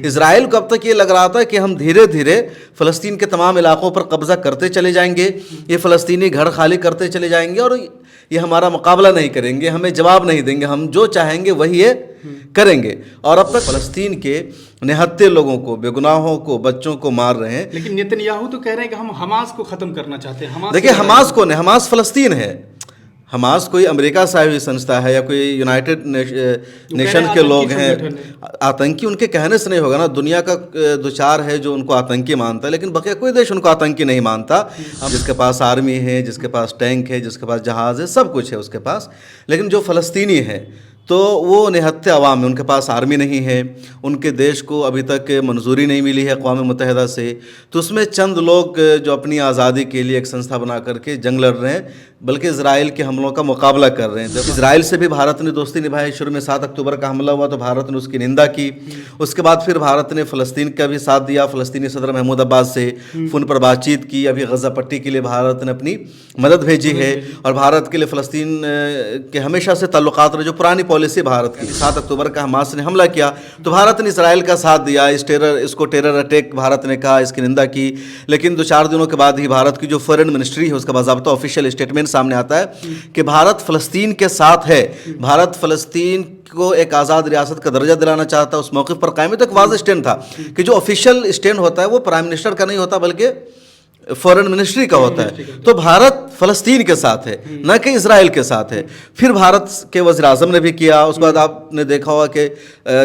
اسرائیل کو اب تک یہ لگ رہا تھا کہ ہم دھیرے دھیرے فلسطین کے تمام علاقوں پر قبضہ کرتے چلے جائیں گے، یہ فلسطینی گھر خالی کرتے چلے جائیں گے اور یہ ہمارا مقابلہ نہیں کریں گے، ہمیں جواب نہیں دیں گے، ہم جو چاہیں گے وہی یہ کریں گے۔ اور اب تک فلسطین کے نہتے لوگوں کو، بے گناہوں کو، بچوں کو مار رہے ہیں۔ لیکن نتنیاہو تو کہہ رہے ہیں کہ ہم حماس کو ختم کرنا چاہتے ہیں۔ دیکھیں حماس کون ہے؟ حماس فلسطین ہے۔ حماس کوئی امریکہ سے آئی سنستھا ہے یا کوئی یونائٹڈ نیشن کے لوگ ہیں، آتنکی ان کے کہنے سے نہیں ہوگا نا۔ دنیا کا دوچار ہے جو ان کو آتنکی مانتا ہے، لیکن بقیہ کوئی دیش ان کو آتنکی نہیں مانتا۔ جس کے پاس آرمی ہے، جس کے پاس ٹینک ہے، جس کے پاس جہاز ہے، سب کچھ ہے اس کے پاس، لیکن جو فلسطینی ہے تو وہ نہتے عوام ہیں، ان کے پاس آرمی نہیں ہے، ان کے دیش کو ابھی تک منظوری نہیں ملی ہے اقوام متحدہ سے، تو اس میں چند لوگ جو اپنی آزادی کے لیے ایک سنستھا بنا کر کے جنگ لڑ رہے ہیں، بلکہ اسرائیل کے حملوں کا مقابلہ کر رہے ہیں۔ اسرائیل سے بھی بھارت نے دوستی نبھائی، شروع میں 7 اکتوبر کا حملہ ہوا تو بھارت نے اس کی نندا کی، اس کے بعد پھر بھارت نے فلسطین کا بھی ساتھ دیا، فلسطینی صدر محمود عباس سے فون پر بات چیت کی، ابھی غزہ پٹی کے لیے بھارت نے اپنی مدد بھیجی ہے، اور بھارت کے لیے فلسطین کے ہمیشہ سے تعلقات رہے، جو پرانی پالیسی بھارت کی۔ 7 اکتوبر کا حماس نے حملہ کیا تو بھارت نے اسرائیل کا ساتھ دیا، اس کو ٹیرر اٹیک بھارت نے کہا، اس کی نندا کی، لیکن 2-4 دنوں کے بعد ہی بھارت کی جو فارن منسٹری ہے اس کا باضابطہ آفیشیل اسٹیٹمنٹ سامنے آتا ہے کہ بھارت فلسطین کے ساتھ ہے، بھارت فلسطین کو ایک آزاد ریاست کا درجہ دلانا چاہتا ہے، اس موقف پر قائم ہے۔ تو ایک واضح اسٹینڈ تھا کہ جو آفیشیل اسٹینڈ ہوتا ہے وہ پرائم منسٹر کا نہیں ہوتا بلکہ فارن منسٹری کا ہوتا ہے، تو بھارت فلسطین کے ساتھ ہے نہ کہ اسرائیل کے ساتھ ہے۔ پھر بھارت کے وزیر اعظم نے بھی کیا، اس کے بعد آپ نے دیکھا ہوگا کہ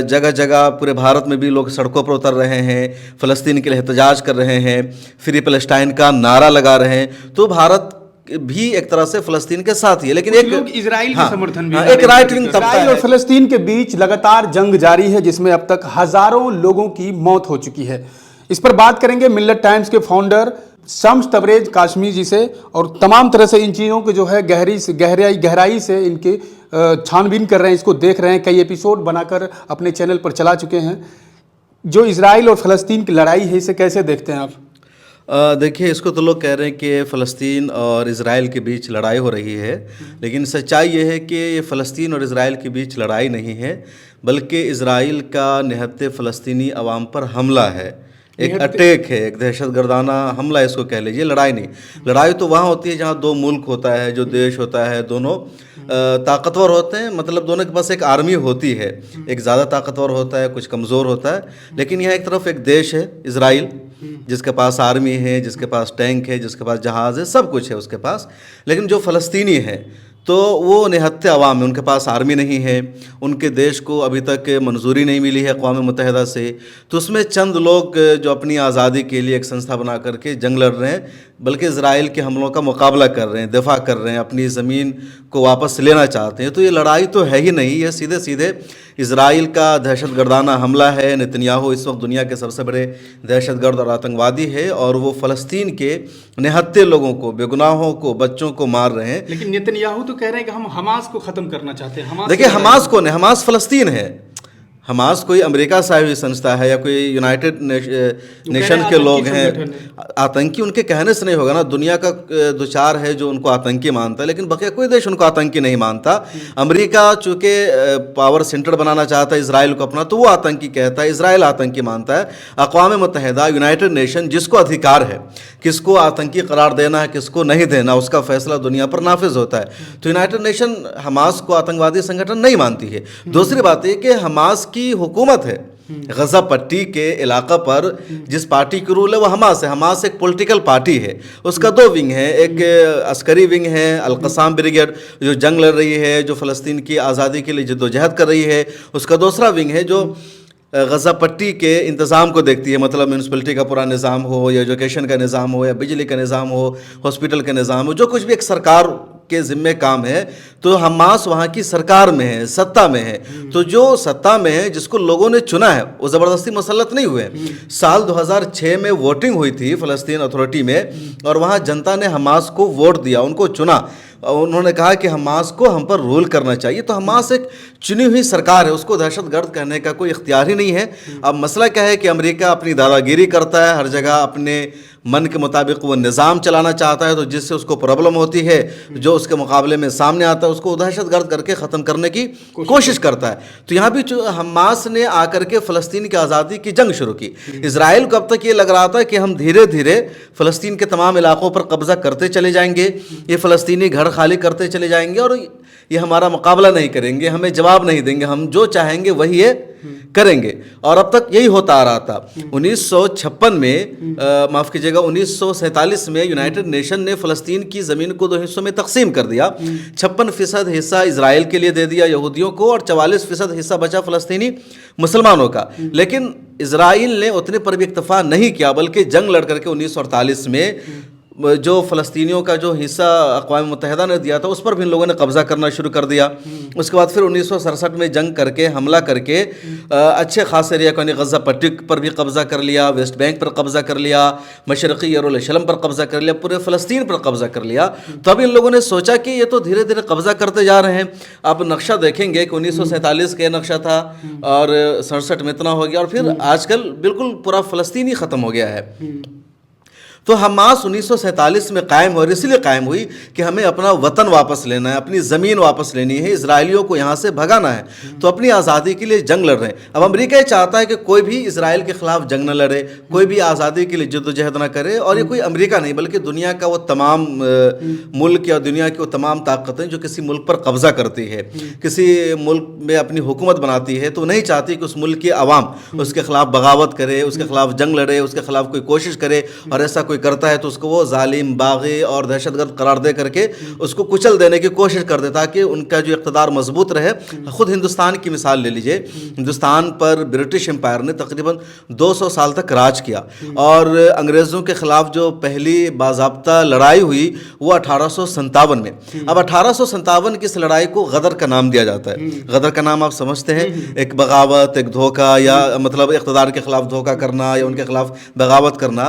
جگہ جگہ پورے بھارت میں بھی لوگ سڑکوں پر اتر رہے ہیں، فلسطین کے لیے احتجاج کر رہے ہیں، فری پیلسٹائن کا نعرہ لگا رہے ہیں، تو بھارت بھی ایک طرح سے فلسطین کے ساتھ ہی ہے، لیکن ایک اسرائیل کے سمرتھن بھی ایک رائٹ ونگ طبقہ اسرائیل اور فلسطین کے بیچ لگاتار جنگ جاری ہے، جس میں اب تک ہزاروں لوگوں کی موت ہو چکی ہے۔ اس پر بات کریں گے ملت ٹائمز کے فاؤنڈر شمس تبریز کاشمی جی سے، اور تمام طرح سے ان چیزوں کے جو ہے گہرائی سے ان کے چھان بین کر رہے ہیں، اس کو دیکھ رہے ہیں، کئی ایپیسوڈ بنا کر اپنے چینل پر چلا چکے ہیں۔ جو اسرائیل اور فلسطین کی لڑائی ہے اسے کیسے دیکھتے ہیں آپ؟ دیکھیے، اس کو تو لوگ کہہ رہے ہیں کہ فلسطین اور اسرائیل کے بیچ لڑائی ہو رہی ہے، لیکن سچائی یہ ہے کہ یہ فلسطین اور اسرائیل کے بیچ لڑائی نہیں ہے، بلکہ اسرائیل کا نہتے فلسطینی عوام پر حملہ ہے، ایک اٹیک ہے، ایک دہشت گردانہ حملہ اس کو کہہ لیجیے، لڑائی نہیں۔ لڑائی تو وہاں ہوتی ہے جہاں دو ملک ہوتا ہے، جو دیش ہوتا ہے، دونوں طاقتور ہوتے ہیں، مطلب دونوں کے پاس ایک آرمی ہوتی ہے، ایک زیادہ طاقتور ہوتا ہے، کچھ کمزور ہوتا ہے، لیکن یہاں ایک طرف ایک دیش ہے اسرائیل، جس کے پاس آرمی ہے، جس کے پاس ٹینک ہے، جس کے پاس جہاز ہے، سب کچھ ہے اس کے پاس، لیکن جو فلسطینی ہے تو وہ نہتے عوام ہیں، ان کے پاس آرمی نہیں ہے، ان کے دیش کو ابھی تک منظوری نہیں ملی ہے اقوام متحدہ سے، تو اس میں چند لوگ جو اپنی آزادی کے لیے ایک سنستھا بنا کر کے جنگ لڑ رہے ہیں، بلکہ اسرائیل کے حملوں کا مقابلہ کر رہے ہیں، دفاع کر رہے ہیں، اپنی زمین کو واپس لینا چاہتے ہیں۔ تو یہ لڑائی تو ہے ہی نہیں، یہ سیدھے سیدھے اسرائیل کا دہشت گردانہ حملہ ہے۔ نتنیاہو اس وقت دنیا کے سب سے بڑے دہشت گرد اور آتنکوادی ہے، اور وہ فلسطین کے نہتے لوگوں کو، بے گناہوں کو، بچوں کو مار رہے ہیں۔ لیکن نتنیاہو تو کہہ رہے ہیں کہ ہم حماس کو ختم کرنا چاہتے ہیں۔ دیکھیں حماس کون ہے؟ حماس فلسطین ہے۔ حماس کوئی امریکہ سے آئی سنستھا ہے یا کوئی یونائٹڈ نیشن کے لوگ ہیں، آتنکی ان کے کہنے سے نہیں ہوگا نا۔ دنیا کا دوچار ہے جو ان کو آتنکی مانتا ہے، لیکن بقیہ کوئی دیش ان کو آتنکی نہیں مانتا۔ امریکہ چونکہ پاور سینٹر بنانا چاہتا ہے اسرائیل کو اپنا، تو وہ آتنکی کہتا ہے، اسرائیل آتنکی مانتا ہے۔ اقوام متحدہ، یونائٹڈ نیشن، جس کو ادھیکار ہے کس کو آتنکی قرار دینا ہے، کس کو نہیں دینا، اس کا فیصلہ دنیا پر نافذ ہوتا ہے۔ تو یونائٹڈ نیشن حماس کو آتنکوادی سنگھٹن نہیں مانتی ہے۔ دوسری بات یہ کہ حماس کی حکومت ہے غزہ پٹی کے علاقہ پر، جس پارٹی کی رول ہے وہ حماس ہے۔ حماس ایک پولیٹیکل پارٹی ہے، اس کا 2 ونگ ہے، ایک عسکری ونگ ہے القسام بریگیڈ جو جنگ لڑ رہی ہے، جو فلسطین کی آزادی کے لیے جدوجہد کر رہی ہے، اس کا دوسرا ونگ ہے جو غزہ پٹی کے انتظام کو دیکھتی ہے، مطلب میونسپلٹی کا پورا نظام ہو، یا ایجوکیشن کا نظام ہو، یا بجلی کا نظام ہو، ہاسپٹل کا نظام ہو، جو کچھ بھی ایک سرکار کے ذمہ کام ہے، تو حماس وہاں کی سرکار میں ہے، سطح میں ہے۔ تو جو سطح میں ہے، جس کو لوگوں نے چنا ہے، وہ زبردستی مسلط نہیں ہوئے۔ سال 2006 میں ووٹنگ ہوئی تھی فلسطین اتھارٹی میں، اور وہاں جنتا نے حماس کو ووٹ دیا، ان کو چنا، انہوں نے کہا کہ حماس کو ہم پر رول کرنا چاہیے۔ تو حماس ایک चुनी हुई सरकार है, उसको दहशतगर्द कहने का कोई इख्तियार ही नहीं है। अब मसला क्या है कि अमेरिका अपनी दादागिरी करता है, हर जगह अपने मन के मुताबिक वो निज़ाम चलाना चाहता है, तो जिससे उसको प्रॉब्लम होती है, जो उसके मुकाबले में सामने आता है उसको दहशतगर्द करके ख़त्म करने की कोशिश करता है। तो यहाँ भी जो हमास ने आकर के फ़लस्तीन की आज़ादी की जंग शुरू की। इजराइल को अब तक ये लग रहा था कि हम धीरे धीरे फ़लस्तीन के तमाम इलाक़ों पर कब्ज़ा करते चले जाएंगे, ये फ़लस्तीनी घर खाली करते चले जाएंगे और ये हमारा मुकाबला नहीं करेंगे, हमें जवाब नहीं देंगे, हम जो चाहेंगे वही ये करेंगे। और अब तक यही होता आ रहा था। 1956 में माफ़ कीजिएगा 1947 में यूनाइटेड नेशन ने फ़लस्तीन की ज़मीन को 2 हिस्सों में तकसीम कर दिया। 56% हिस्सा इजराइल के लिए दे दिया यहूदियों को और 44% हिस्सा बचा फ़लस्तीनी मुसलमानों का। लेकिन इजराइल ने उतने पर भी इक्तफ़ा नहीं किया, बल्कि जंग लड़ करके 1948 में जो फ़लस्तीनियों का जो हिस्सा अक़वाम मुत्तहिदा ने दिया था उस पर भी इन लोगों ने कब्ज़ा करना शुरू कर दिया। उसके बाद फिर 1967 में जंग करके हमला करके अच्छे खासे एरिया यानी गज़ा पट्टी पर भी कब्ज़ा कर लिया, वेस्ट बैंक पर कब्ज़ा कर लिया, मशरक़ी यरूशलेम पर कब्ज़ा कर लिया, पूरे फ़लस्तीन पर कब्ज़ा कर लिया। तो अब इन लोगों ने सोचा कि ये तो धीरे धीरे कब्ज़ा करते जा रहे हैं। अब नक्शा देखेंगे कि 1947 का नक्शा था और 67 में इतना हो गया और फिर आजकल बिल्कुल पूरा फ़लस्तीन ही ख़त्म हो गया है। तो हमास 1947 में कायम हुई और इसलिए कायम हुई कि हमें अपना वतन वापस लेना है, अपनी ज़मीन वापस लेनी है, इजराइलियों को यहाँ से भगाना है। तो अपनी आज़ादी के लिए जंग लड़ रहे हैं। अब अमेरिका ये चाहता है कि कोई भी इजराइल के ख़िलाफ़ जंग न लड़े, कोई भी आज़ादी के लिए जद्दोजहद न करे। और ये कोई अमेरिका नहीं बल्कि दुनिया का वो तमाम मुल्क या दुनिया की वो तमाम ताकतें जो किसी मुल्क पर कब्ज़ा करती है, किसी मुल्क में अपनी हुकूमत बनाती है, तो नहीं चाहती कि उस मुल्क की आवाम उसके ख़िलाफ़ बगावत करे, उसके ख़िलाफ़ जंग लड़े, उसके ख़िलाफ़ कोई कोशिश करे। और ऐसा कोई करता है तो उसको वो जालिम, बागी और दहशतगर्द करार दे करके उसको कुचल देने की कोशिश कर दे ताकि उनका जो इक़्तिदार मजबूत रहे। खुद हिंदुस्तान की मिसाल ले लीजिए, हिंदुस्तान पर ब्रिटिश एम्पायर ने तकरीबन 200 साल तक राज किया और अंग्रेज़ों के ख़िलाफ़ जो पहली बाज़ाब्ता लड़ाई हुई वो 1857 में। अब 1857 की इस लड़ाई को गदर का नाम दिया जाता है। गदर का नाम आप समझते हैं, एक बगावत, एक धोखा या मतलब इक़्तिदार के ख़िलाफ़ धोखा करना या उनके ख़िलाफ़ बगावत करना।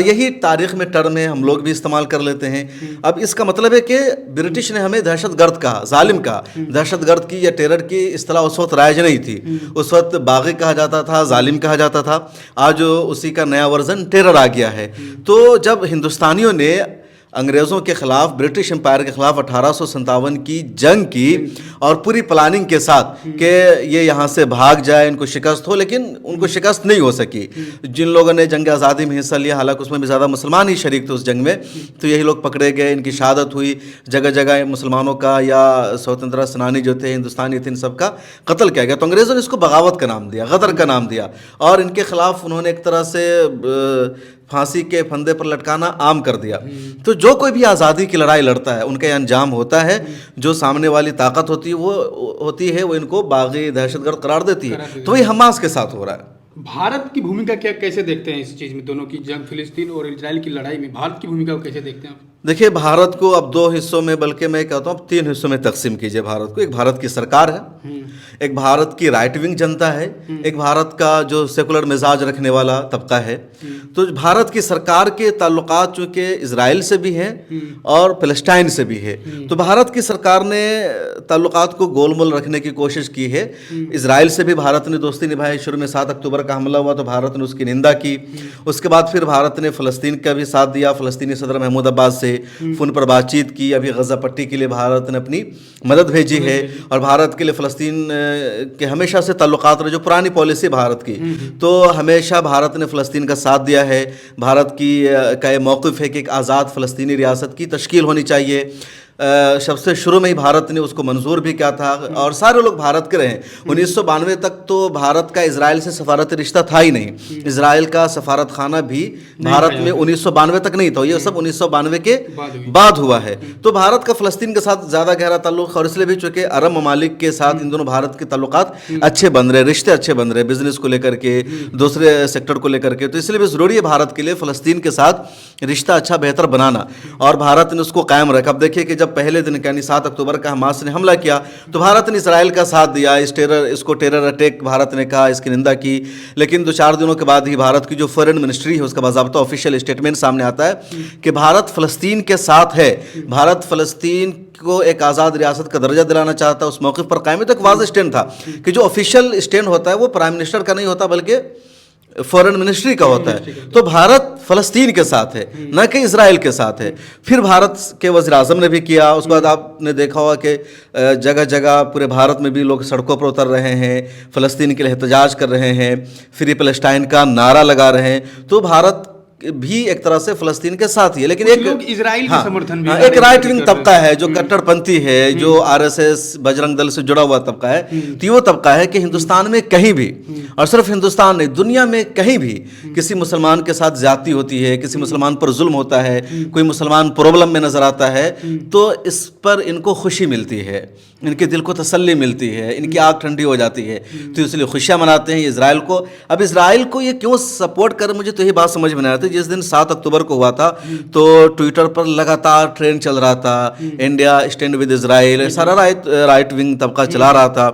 यही तारीख़ में टर्म है, हम लोग भी इस्तेमाल कर लेते हैं। अब इसका मतलब है कि ब्रिटिश ने हमें दहशतगर्द कहा, जालिम कहा। दहशतगर्द की या टेरर की इस्तिलाह उस वक्त राइज नहीं थी, उस वक्त बागी कहा जाता था, जालिम कहा जाता था। आज उसी का नया वर्जन टेरर आ गया है। तो जब हिंदुस्तानियों ने अंग्रेज़ों के ख़िलाफ़, ब्रिटिश एम्पायर के ख़िलाफ़ 1857 की जंग की और पूरी प्लानिंग के साथ कि ये यहाँ से भाग जाए, इनको शिकस्त हो, लेकिन उनको शिकस्त नहीं हो सकी। जिन लोगों ने जंग आज़ादी में हिस्सा लिया, हालांकि उसमें भी ज़्यादा मुसलमान ही शरीक थे उस जंग में, तो यही लोग पकड़े गए, इनकी शहादत हुई। जगह जगह मुसलमानों का या स्वतंत्रता सेनानी जो थे, हिंदुस्तानी थे, इन सब का कत्ल किया गया। तो अंग्रेज़ों ने इसको बगावत का नाम दिया, गदर का नाम दिया और इनके ख़िलाफ़ उन्होंने एक तरह से फांसी के फंदे पर लटकाना आम कर दिया। तो जो कोई भी आज़ादी की लड़ाई लड़ता है उनका ये अंजाम होता है, जो सामने वाली ताकत होती है वो इनको बागी, दहशतगर्द करार देती है। तो वही हमास के साथ हो रहा है। भारत की भूमिका क्या, कैसे देखते हैं इस चीज़ में, दोनों की जंग, फिलिस्तीन और इजराइल की लड़ाई में भारत की भूमिका को कैसे देखते हैं आप? देखिए, भारत को अब 2 हिस्सों में, बल्कि मैं कहता हूँ 3 हिस्सों में तकसीम कीजिए भारत को। एक भारत की सरकार है, एक भारत की राइट विंग जनता है, एक भारत का जो सेकुलर मिजाज रखने वाला तबका है। तो भारत की सरकार के ताल्लुकात चूँकि इजराइल से भी हैं और फ़लस्तीन से भी है, तो भारत की सरकार ने ताल्लुकात को गोलमोल रखने की कोशिश की है। इजराइल से भी भारत ने दोस्ती निभाई। शुरू में 7 अक्टूबर का हमला हुआ तो भारत ने उसकी निंदा की। उसके बाद फिर भारत ने फ़लस्तीन का भी साथ दिया, फ़लस्तीनी सदर महमूद अब्बास से फ़ोन पर बातचीत की। अभी गज़ा पट्टी के लिए भारत ने अपनी मदद भेजी है और भारत के लिए फ़लस्तीन के हमेशा से ताल्लुकात रहे, जो पुरानी पॉलिसी भारत की, तो हमेशा भारत ने फ़लस्तीन का साथ दिया है। भारत की का ये मौक़िफ़ है कि एक आज़ाद फ़लस्तीनी रियासत की तश्कील होनी चाहिए। सबसे शुरू में ही भारत ने उसको मंजूर भी किया था और सारे लोग भारत के रहे। 1992 तक तो भारत का इजराइल से सफारती रिश्ता था ही नहीं। इजराइल का सफारत खाना भी भारत में 1992 तक नहीं था, ये सब 1992 के बाद हुआ है। तो भारत का फ़लस्तीन के साथ ज़्यादा गहरा ताल्लुक़, और इसलिए भी चूँकि अरब ममालिक के साथ इन दोनों भारत के ताल्लुकात अच्छे बन रहे, रिश्ते अच्छे बन रहे, बिज़नेस को लेकर के, दूसरे सेक्टर को लेकर के। तो इसलिए भी ज़रूरी है भारत के लिए फ़लस्तीन के साथ रिश्ता अच्छा बेहतर बनाना, और भारत ने उसको कायम रखा। अब देखिए कि जब पहले दिन यानी 7 अक्टूबर का हमास ने हमला किया तो भारत ने इसराइल का साथ दिया, इसको टेरर अटैक भारत ने कहा, इसकी निंदा की। लेकिन 2-4 दिनों के बाद ही भारत की जो फॉरेन मिनिस्ट्री है उसका बाज़ाब्ता ऑफिशियल स्टेटमेंट सामने आता है कि भारत फ़लस्तीन के साथ है, भारत फ़लस्तीन को एक आज़ाद रियासत का दर्जा दिलाना चाहता है। उस मौक़िफ़ पर कायम तक वाज़ेह स्टैंड था कि जो ऑफिशियल स्टैंड होता है वो प्राइम मिनिस्टर का नहीं होता बल्कि फॉरेन मिनिस्ट्री का होता है। तो भारत फ़लस्तीन के साथ है, न कि इसराइल के साथ है। फिर भारत के वज़ीर आज़म ने भी किया। उसके बाद आपने देखा होगा कि जगह जगह पूरे भारत में भी लोग सड़कों पर उतर रहे हैं, फ़लस्तीन के लिए एहतजाज कर रहे हैं, फ्री पैलेस्टाइन का नारा लगा रहे हैं। तो भारत भी एक तरह से फ़लस्तीन के साथ ही है। लेकिन एक लोग इजराइल के समर्थन भी एक राइट विंग तबका है जो कट्टरपंथी है, जो आरएसएस बजरंग दल से जुड़ा हुआ तबका है। तो वो तबका है कि हिंदुस्तान में कहीं भी, और सिर्फ हिंदुस्तान नहीं दुनिया में कहीं भी किसी मुसलमान के साथ ज्यादती होती है, किसी मुसलमान पर जुल्म होता है, कोई मुसलमान प्रॉब्लम में नजर आता है, तो इस पर इनको खुशी मिलती है, इनके दिल को तसल्ली मिलती है, इनकी आँख ठंडी हो जाती है। तो इसलिए खुशियाँ मनाते हैं इजराइल को। अब इजराइल को ये क्यों सपोर्ट कर, मुझे तो ये बात समझ में नहीं आती। जिस दिन 7 अक्टूबर को हुआ था तो ट्विटर पर लगातार ट्रेंड चल रहा था, इंडिया स्टैंड विद इजराइल, सारा राइट विंग तबका चला रहा था।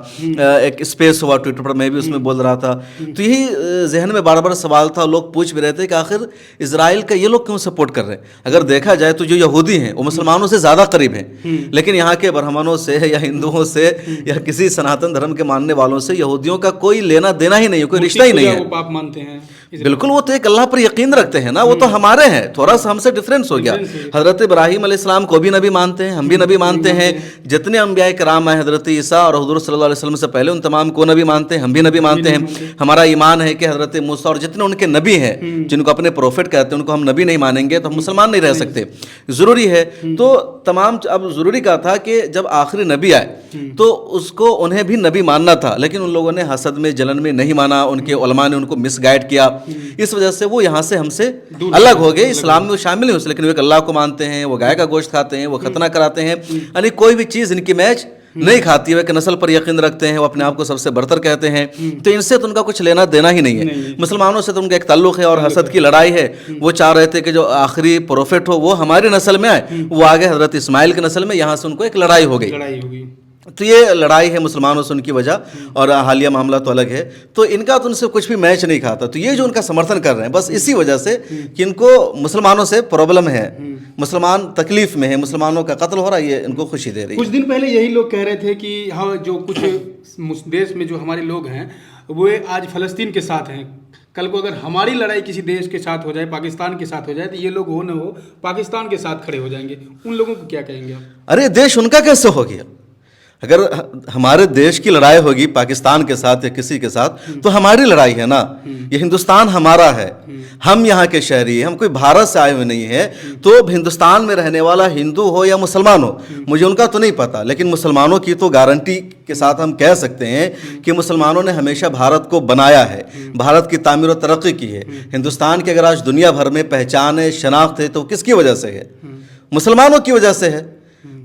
एक स्पेस हुआ ट्विटर पर, मैं भी उसमें बोल रहा था। तो यही जहन में बार बार सवाल था, लोग पूछ भी रहे थे कि आखिर इजराइल का ये लोग क्यों सपोर्ट कर रहे हैं। अगर देखा जाए तो जो यहूदी हैं वो मुसलमानों से ज़्यादा करीब हैं, लेकिन यहाँ के ब्राह्मणों से या हिंदुओं से या किसी सनातन धर्म के मानने वालों से यहूदियों का कोई लेना देना ही नहीं है, कोई रिश्ता ही नहीं है। वो पाप मानते हैं बिल्कुल, वो तो एक अल्लाह पर यकीन रखते हैं ना, वो तो हमारे हैं। थोड़ा सा हमसे डिफरेंस हो गया। हज़रत इब्राहीम अलैहिस्सलाम को भी नबी मानते हैं, हम भी नबी मानते हैं। जितने अंबिया कराम हैं, हज़रत ईसा और हुज़ूर सल्लल्लाहु अलैहि वसल्लम से पहले उन तमाम को नबी मानते हैं, हम भी नबी मानते हैं। हमारा ईमान है कि हज़रत मूसा और जितने उनके नबी हैं, जिनको अपने प्रोफेट कहते हैं, उनको हम नबी नहीं मानेंगे तो हम मुसलमान नहीं रह सकते। ज़रूरी है तो तमाम, अब ज़रूरी का था कि जब आखिरी नबी आए तो उसको उन्हें भी नबी मानना था, लेकिन उन लोगों ने हसद में जलन में नहीं माना, उनके उलमा ने उनको मिसगाइड किया। इस वजह से वो यहाँ से हमसे अलग हो गए। इस्लाम में वो शामिल हैं, लेकिन वो एक अल्लाह को मानते हैं, वो गाय का गोश्त खाते हैं, वो खतना कराते हैं, यानी कोई भी चीज़ इनकी मैच नहीं खाती है। वे नस्ल पर यकीन रखते हैं, वो अपने आप को सबसे बरतर कहते हैं। तो इनसे तो उनका कुछ लेना देना ही नहीं है। मुसलमानों से तो उनका एक ताल्लुक है और हसद की लड़ाई है। वो चाह रहे थे कि जो आखिरी प्रोफेट हो वो हमारी नस्ल में आए, वो आगे हजरत इस्माइल की नस्ल में, यहाँ से उनको एक लड़ाई हो गई। तो ये लड़ाई है मुसलमानों से उनकी वजह, और हालिया मामला तो अलग है। तो इनका तो उनसे कुछ भी मैच नहीं खाता। तो ये जो उनका समर्थन कर रहे हैं बस इसी वजह से कि इनको मुसलमानों से प्रॉब्लम है, मुसलमान तकलीफ में है, मुसलमानों का कत्ल हो रहा है, ये इनको खुशी दे रही है। कुछ दिन पहले यही लोग कह रहे थे कि हाँ, जो कुछ देश में जो हमारे लोग हैं वो आज फ़लस्तीन के साथ हैं। कल को अगर हमारी लड़ाई किसी देश के साथ हो जाए, पाकिस्तान के साथ हो जाए, तो ये लोग हो न हो पाकिस्तान के साथ खड़े हो जाएंगे। उन लोगों को क्या कहेंगे आप? अरे देश उनका कैसे हो गया? अगर हमारे देश की लड़ाई होगी पाकिस्तान के साथ या किसी के साथ तो हमारी लड़ाई है ना। ये हिंदुस्तान हमारा है, हम यहाँ के शहरी हैं, हम कोई भारत से आए हुए नहीं है। तो हिंदुस्तान में रहने वाला हिंदू हो या मुसलमान हो, मुझे उनका तो नहीं पता, लेकिन मुसलमानों की तो गारंटी के साथ हम कह सकते हैं कि मुसलमानों ने हमेशा भारत को बनाया है, भारत की तामीर और तरक्की की है। हिंदुस्तान की अगर आज दुनिया भर में पहचान है, शनाख्त है, तो किसकी वजह से है? मुसलमानों की वजह से है।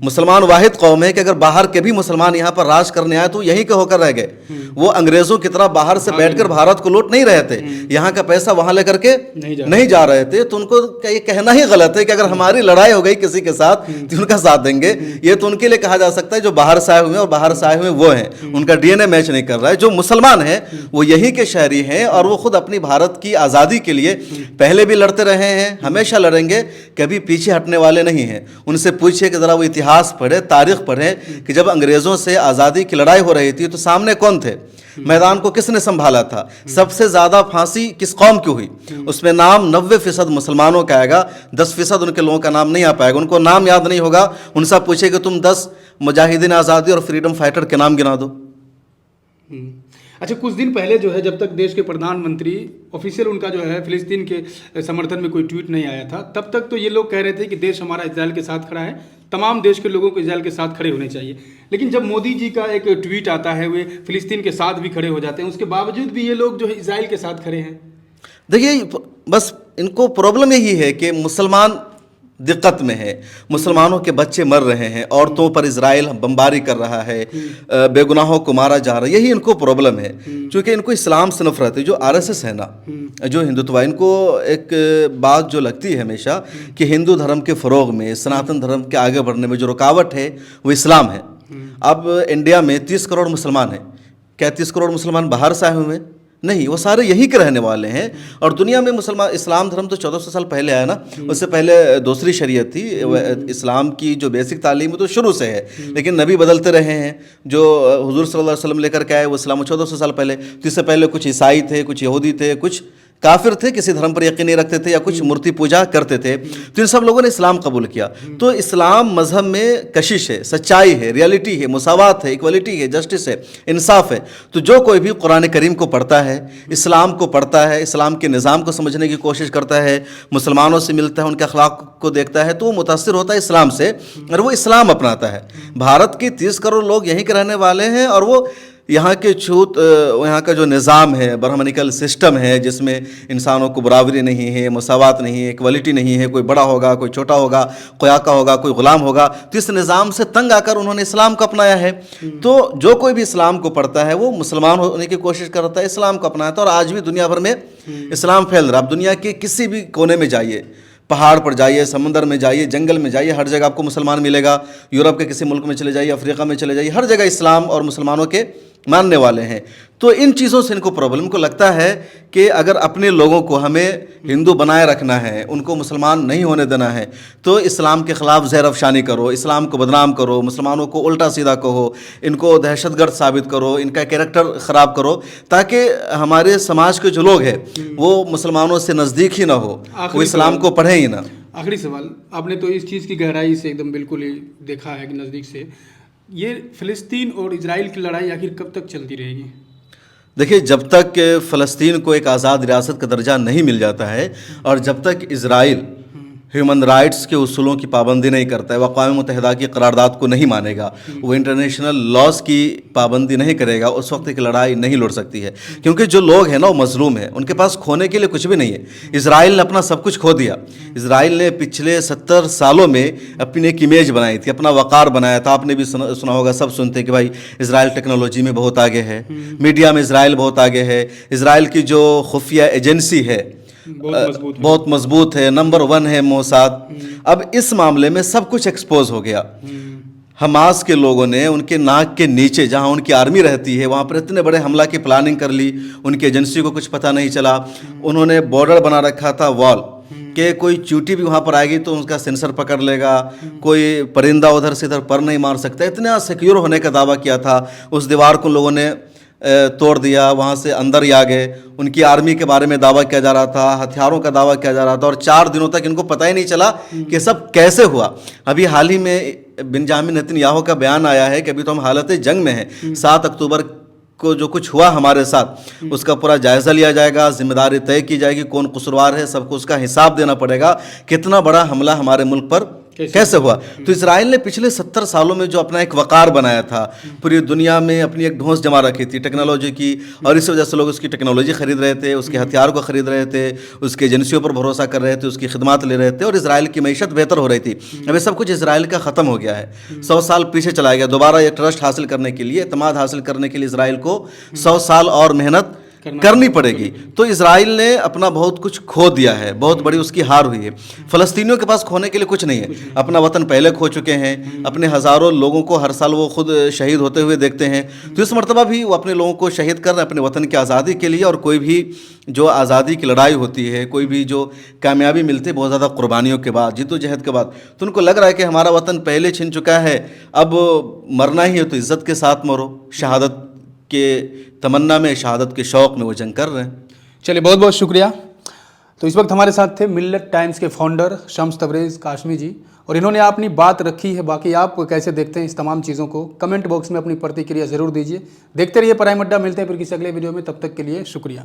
मुसलमान वाहिद कौम है कि अगर बाहर के भी मुसलमान यहाँ पर राज करने आए तो यहीं के होकर रह गए। वो अंग्रेजों की तरह बाहर से बैठकर भारत को लूट नहीं रहे थे, यहाँ का पैसा वहाँ लेकर के नहीं जा रहे थे। तो उनको ये कहना ही गलत है कि अगर हमारी लड़ाई हो गई किसी के साथ तो उनका साथ देंगे। ये तो उनके लिए कहा जा सकता है जो बाहर से आए हुए हैं, और बाहर से आए हुए वो हैं, उनका डीएनए मैच नहीं कर रहा है। जो मुसलमान है वो यहीं के शहरी हैं, और वो खुद अपनी भारत की आज़ादी के लिए पहले भी लड़ते रहे हैं, हमेशा लड़ेंगे, कभी पीछे हटने वाले नहीं हैं। उनसे पूछिए कि ज़रा वो इतिहास पढ़े, तारीख पढ़े कि जब अंग्रेज़ों से आज़ादी की लड़ाई हो रही थी तो सामने कौन थे, मैदान को किसने संभाला था, सबसे ज़्यादा फांसी किस कौम की हुई। उसमें नाम 90% मुसलमानों का आएगा, 10% उनके लोगों का नाम नहीं आ पाएगा, उनको नाम याद नहीं होगा। उनसे पूछे कि तुम 10 मुजाहिदीन आज़ादी और फ्रीडम फाइटर के नाम गिना दो। अच्छा, कुछ दिन पहले जो है, जब तक देश के प्रधानमंत्री ऑफिशियल उनका जो है फिलिस्तीन के समर्थन में कोई ट्वीट नहीं आया था, तब तक तो ये लोग कह रहे थे कि देश हमारा इजराइल के साथ खड़ा है, तमाम देश के लोगों को इजराइल के साथ खड़े होने चाहिए। लेकिन जब मोदी जी का एक ट्वीट आता है, वे फिलिस्तीन के साथ भी खड़े हो जाते हैं, उसके बावजूद भी ये लोग जो है इजराइल के साथ खड़े हैं। देखिए, बस इनको प्रॉब्लम यही है कि मुसलमान दिक्कत में है, मुसलमानों के बच्चे मर रहे हैं, औरतों पर इजराइल बमबारी कर रहा है, बेगुनाहों को मारा जा रहा है, यही इनको प्रॉब्लम है। क्योंकि इनको इस्लाम से नफरत है। जो आरएसएस है ना, जो हिंदुत्व, इनको एक बात जो लगती है हमेशा कि हिंदू धर्म के फ़रोग में, सनातन धर्म के आगे बढ़ने में जो रुकावट है वो इस्लाम है। अब इंडिया में 30 करोड़ मुसलमान हैं। क्या 30 करोड़ मुसलमान बाहर से आए हुए हैं? नहीं, वो सारे यहीं के रहने वाले हैं। और दुनिया में मुसलमान, इस्लाम धर्म तो 1400 साल पहले आया ना, उससे पहले दूसरी शरीयत थी। इस्लाम की जो बेसिक तालीम है तो शुरू से है, लेकिन नबी बदलते रहे हैं। जो हुजूर सल्लल्लाहु अलैहि वसल्लम लेकर के आए वो इस्लाम 1400 साल पहले। तो इससे पहले कुछ ईसाई थे, कुछ यहूदी थे, कुछ काफिर थे, किसी धर्म पर यकीन नहीं रखते थे या कुछ मूर्ति पूजा करते थे। तो इन सब लोगों ने इस्लाम कबूल किया। तो इस्लाम मज़हब में कशिश है, सच्चाई है, रियलिटी है, मुसावात है, इक्वलिटी है, जस्टिस है, इंसाफ है। तो जो कोई भी कुरान करीम को पढ़ता है, इस्लाम को पढ़ता है, इस्लाम के निज़ाम को समझने की कोशिश करता है, मुसलमानों से मिलता है, उनके अखलाक को देखता है, तो वो मुतासिर होता है इस्लाम से और वो इस्लाम अपनाता है। भारत के 30 करोड़ लोग यहीं के रहने वाले हैं और वो यहाँ के छूत, यहाँ का जो निज़ाम है, ब्राह्मणिकल सिस्टम है, जिसमें इंसानों को बराबरी नहीं है, मसावत नहीं है, इक्वलिटी नहीं है, कोई बड़ा होगा, कोई छोटा होगा, कोई आका होगा, कोई ग़ुलाम होगा, तो इस निज़ाम से तंग आकर उन्होंने इस्लाम को अपनाया है। तो जो कोई भी इस्लाम को पढ़ता है वो मुसलमान होने की कोशिश करता है, इस्लाम को अपनाता है। और आज भी दुनिया भर में इस्लाम फैल रहा है। आप दुनिया के किसी भी कोने में जाइए, पहाड़ पर जाइए, समुंदर में जाइए, जंगल में जाइए, हर जगह आपको मुसलमान मिलेगा। यूरोप के किसी मुल्क में चले जाइए, अफ्रीका में चले जाइए, हर जगह इस्लाम और मुसलमानों के मानने वाले हैं। तो इन चीज़ों से इनको प्रॉब्लम को लगता है कि अगर अपने लोगों को हमें हिंदू बनाए रखना है, उनको मुसलमान नहीं होने देना है, तो इस्लाम के ख़िलाफ़ ज़हर अफ़शानी करो, इस्लाम को बदनाम करो, मुसलमानों को उल्टा सीधा कहो, इनको दहशतगर्द साबित करो, इनका कैरेक्टर ख़राब करो, ताकि हमारे समाज के जो लोग हैं वो मुसलमानों से नज़दीक ही ना हो, वो इस्लाम को पढ़ें ही ना। आखिरी सवाल, आपने तो इस चीज़ की गहराई से एकदम बिल्कुल ही देखा है कि नज़दीक से, ये फ़लस्तीन और इजराइल की लड़ाई आखिर कब तक चलती रहेगी? देखिए, जब तक फ़लस्तीन को एक आज़ाद रियासत का दर्जा नहीं मिल जाता है और जब तक इजराइल ह्यूमन राइट्स के उसूलों की पाबंदी नहीं करता है, वो अक़वाम मुत्तहिदा की करारदाद को नहीं मानेगा, वो इंटरनेशनल लॉज की पाबंदी नहीं करेगा, उस वक्त एक लड़ाई नहीं लड़ सकती है। क्योंकि जो लोग हैं ना वो मजलूम हैं, उनके पास खोने के लिए कुछ भी नहीं है। इजराइल ने अपना सब कुछ खो दिया। इजराइल ने पिछले 70 सालों में अपनी एक इमेज बनाई थी, अपना वक़ार बनाया था। आपने भी सुना होगा, सब सुनते हैं कि भाई इजराइल टेक्नोलॉजी में बहुत आगे है, मीडिया में इजराइल बहुत आगे है, इजराइल की जो खुफिया एजेंसी है बहुत मजबूत है, नंबर 1 है मोसाद। अब इस मामले में सब कुछ एक्सपोज हो गया। हमास के लोगों ने उनके नाक के नीचे जहां उनकी आर्मी रहती है वहां पर इतने बड़े हमला की प्लानिंग कर ली, उनकी एजेंसी को कुछ पता नहीं चला। उन्होंने बॉर्डर बना रखा था, वॉल कि कोई चूटी भी वहाँ पर आएगी तो उसका सेंसर पकड़ लेगा, कोई परिंदा उधर से इधर पर नहीं मार सकता। इतना सिक्योर होने का दावा किया था। उस दीवार को लोगों ने तोड़ दिया, वहाँ से अंदर ही आ गए। उनकी आर्मी के बारे में दावा किया जा रहा था, हथियारों का दावा किया जा रहा था, और 4 दिनों तक इनको पता ही नहीं चला कि सब कैसे हुआ। अभी हाल ही में बेंजामिन नेतन्याहू का बयान आया है कि अभी तो हम हालत जंग में हैं, 7 अक्टूबर को जो कुछ हुआ हमारे साथ उसका पूरा जायज़ा लिया जाएगा, जिम्मेदारी तय की जाएगी, कौन कसूरवार है, सबको उसका हिसाब देना पड़ेगा, कितना बड़ा हमला हमारे मुल्क पर कैसे हुआ। तो इजराइल ने पिछले 70 सालों में जो अपना एक वक़ार बनाया था, पूरी दुनिया में अपनी एक ढोंस जमा रखी थी टेक्नोलॉजी की, और इस वजह से लोग उसकी टेक्नोलॉजी खरीद रहे थे, उसके हथियार को खरीद रहे थे, उसकी एजेंसियों पर भरोसा कर रहे थे, उसकी खिदमत ले रहे थे, और इजराइल की मईशत बेहतर हो रही थी। अब ये सब कुछ इजराइल का ख़त्म हो गया है, 100 साल पीछे चला गया। दोबारा ये ट्रस्ट हासिल करने के लिए, एतमाद हासिल करने के लिए इजराइल को 100 साल और मेहनत करनी पड़ेगी। तो इजराइल ने अपना बहुत कुछ खो दिया है, बहुत बड़ी उसकी हार हुई है। फ़लस्तीनियों के पास खोने के लिए कुछ नहीं है, अपना वतन पहले खो चुके हैं, अपने हज़ारों लोगों को हर साल वो खुद शहीद होते हुए देखते हैं। तो इस मरतबा भी वो अपने लोगों को शहीद कर रहे हैं अपने वतन की आज़ादी के लिए। और कोई भी जो आज़ादी की लड़ाई होती है, कोई भी जो कामयाबी मिलती है बहुत ज़्यादा कुर्बानियों के बाद, जिद्दोजहद के बाद, तो उनको लग रहा है कि हमारा वतन पहले छिन चुका है, अब मरना ही है तो इज़्ज़त के साथ मरो। शहादत के तमन्ना में, शहादत के शौक़ में वो जंग कर रहे हैं। चलिए, बहुत बहुत शुक्रिया। तो इस वक्त हमारे साथ थे मिल्लत टाइम्स के फाउंडर शम्स तबरेज़ काशमी जी, और इन्होंने अपनी बात रखी है। बाकी आप कैसे देखते हैं इस तमाम चीज़ों को, कमेंट बॉक्स में अपनी प्रतिक्रिया ज़रूर दीजिए। देखते रहिए प्राइम अड्डा। मिलते हैं फिर किसी अगले वीडियो में, तब तक के लिए शुक्रिया।